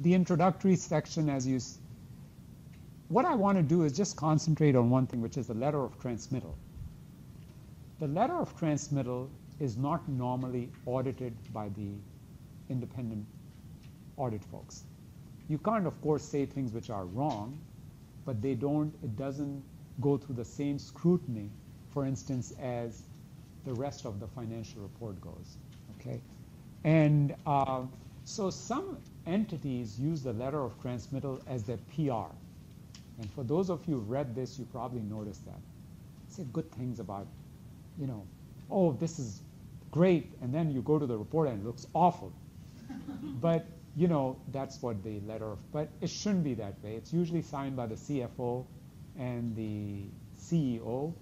the introductory section, what I want to do is just concentrate on one thing, which is the letter of transmittal. The letter of transmittal is not normally audited by the independent audit folks. You can't, of course, say things which are wrong, but it doesn't go through the same scrutiny, for instance, as the rest of the financial report goes. Okay, and so some entities use the letter of transmittal as their PR. And for those of you who've read this, you probably noticed that. Say good things about, oh, this is great, and then you go to the report and it looks awful. But, that's what the letter of, but it shouldn't be that way. It's usually signed by the CFO and the CEO.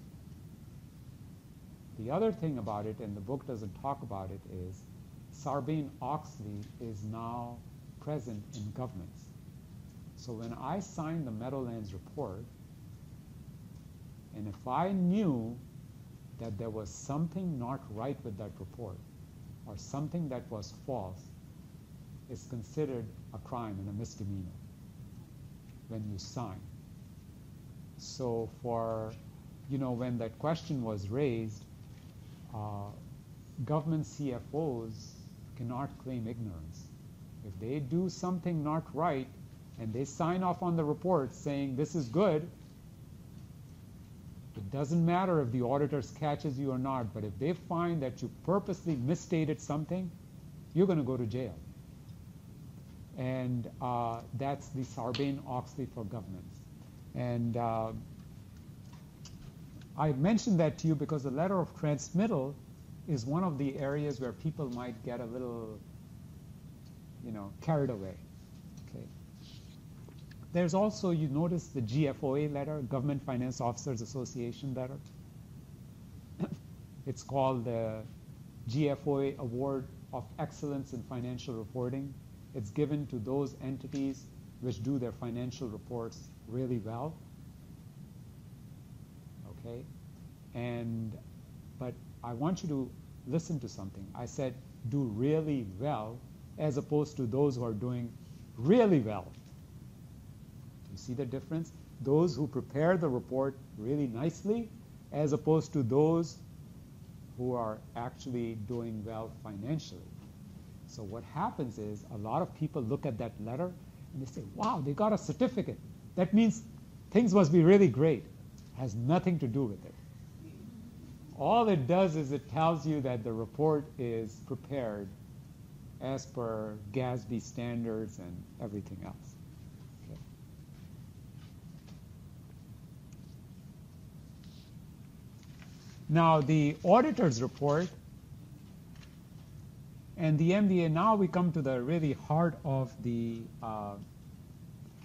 The other thing about it, and the book doesn't talk about it, is Sarbanes-Oxley is now present in governments. So when I signed the Meadowlands report, and if I knew that there was something not right with that report, or something that was false, it's considered a crime and a misdemeanor when you sign. So for, when that question was raised, government CFOs cannot claim ignorance. If they do something not right and they sign off on the report saying this is good, it doesn't matter if the auditors catches you or not, but if they find that you purposely misstated something, you're going to go to jail. And that's the Sarbanes-Oxley for governments. And I mentioned that to you because the letter of transmittal is one of the areas where people might get a little, carried away. Okay. There's also, you notice the GFOA letter, Government Finance Officers Association letter. It's called the GFOA Award of Excellence in Financial Reporting. It's given to those entities which do their financial reports really well. Okay, but I want you to listen to something. I said do really well as opposed to those who are doing really well. You see the difference? Those who prepare the report really nicely as opposed to those who are actually doing well financially. So what happens is a lot of people look at that letter and they say, wow, they got a certificate. That means things must be really great. It has nothing to do with it. All it does is it tells you that the report is prepared as per GASB standards and everything else. Okay. Now the auditor's report and the MBA, now we come to the really heart of the,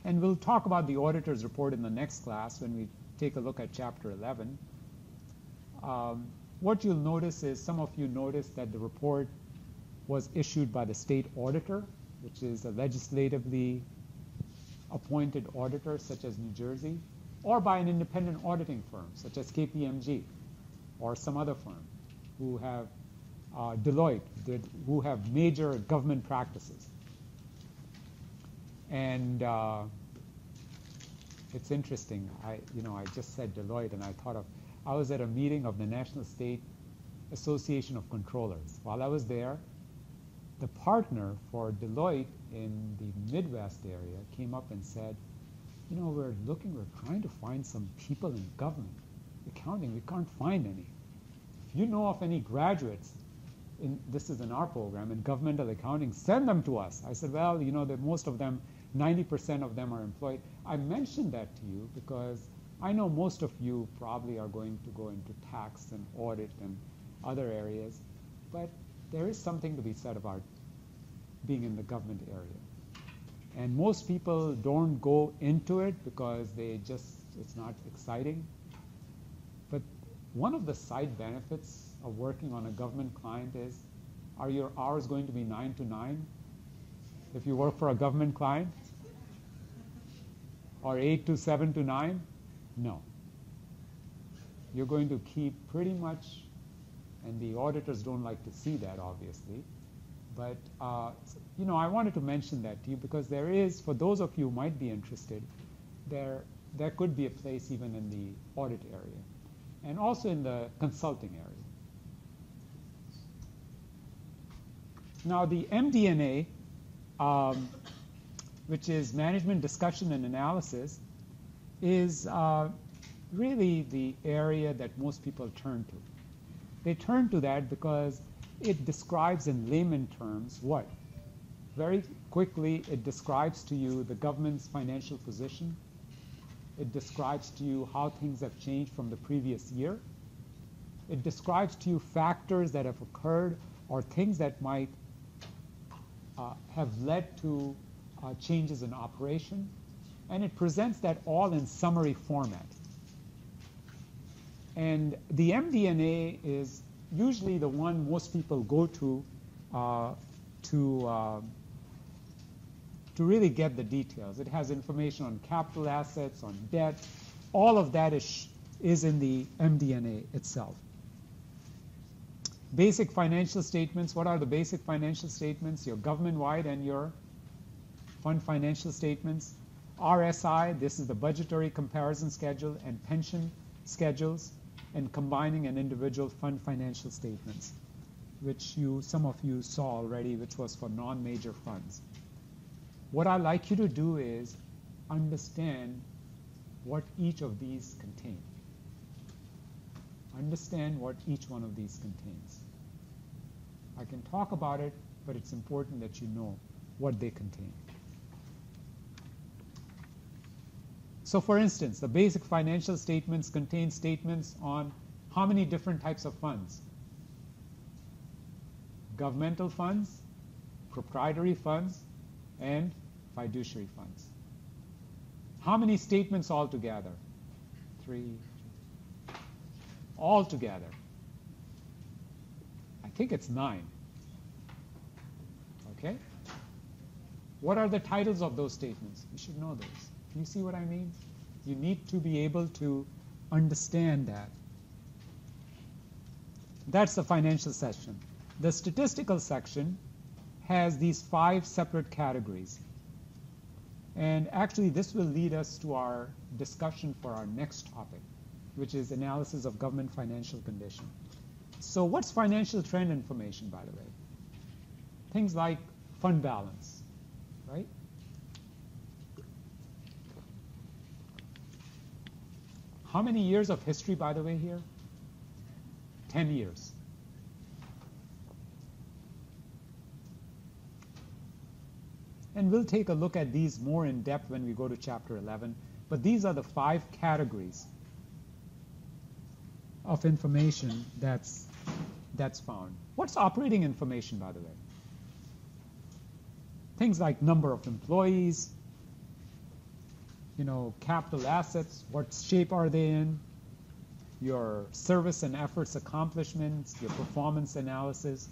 and we'll talk about the auditor's report in the next class when we take a look at chapter 11. What you'll notice is some of you noticed that the report was issued by the state auditor, which is a legislatively appointed auditor such as New Jersey, or by an independent auditing firm such as KPMG or some other firm who have Deloitte, who have major government practices. And it's interesting. I just said Deloitte, and I thought of, I was at a meeting of the National State Association of Controllers. While I was there, the partner for Deloitte in the Midwest area came up and said, we're trying to find some people in government, accounting, we can't find any. If you know of any graduates, this is in our program, in governmental accounting, send them to us. I said, well, that most of them, 90% of them are employed. I mentioned that to you because I know most of you probably are going to go into tax and audit and other areas, but there is something to be said about being in the government area. And most people don't go into it because it's not exciting. But one of the side benefits of working on a government client is, are your hours going to be 9 to 9 if you work for a government client? Or 8 to 7 to 9? No. You're going to keep pretty much, and the auditors don't like to see that, obviously, But I wanted to mention that to you because there is, for those of you who might be interested, there could be a place even in the audit area and also in the consulting area. Now the MD&A, which is Management Discussion and Analysis, is really the area that most people turn to. They turn to that because it describes in layman terms what? Very quickly, it describes to you the government's financial position. It describes to you how things have changed from the previous year. It describes to you factors that have occurred or things that might have led to changes in operation. And it presents that all in summary format. And the MD&A is usually the one most people go to really get the details. It has information on capital assets, on debt. All of that is in the MD&A itself. Basic financial statements. What are the basic financial statements? Your government-wide and your fund financial statements. RSI, this is the budgetary comparison schedule, and pension schedules, and combining an individual fund financial statements, which some of you saw already, which was for non-major funds. What I'd like you to do is understand what each of these contain. Understand what each one of these contains. I can talk about it, but it's important that you know what they contain. So for instance, the basic financial statements contain statements on how many different types of funds. Governmental funds, proprietary funds, and fiduciary funds. How many statements altogether? 3. Altogether. I think it's 9. Okay? What are the titles of those statements? You should know those. You see what I mean? You need to be able to understand that. That's the financial section. The statistical section has these 5 separate categories. And actually, this will lead us to our discussion for our next topic, which is analysis of government financial condition. So what's financial trend information, by the way? Things like fund balance, right? How many years of history, by the way, here? 10 years. And we'll take a look at these more in depth when we go to chapter 11. But these are the 5 categories of information that's found. What's operating information, by the way? Things like number of employees, capital assets, what shape are they in, your service and efforts accomplishments, your performance analysis,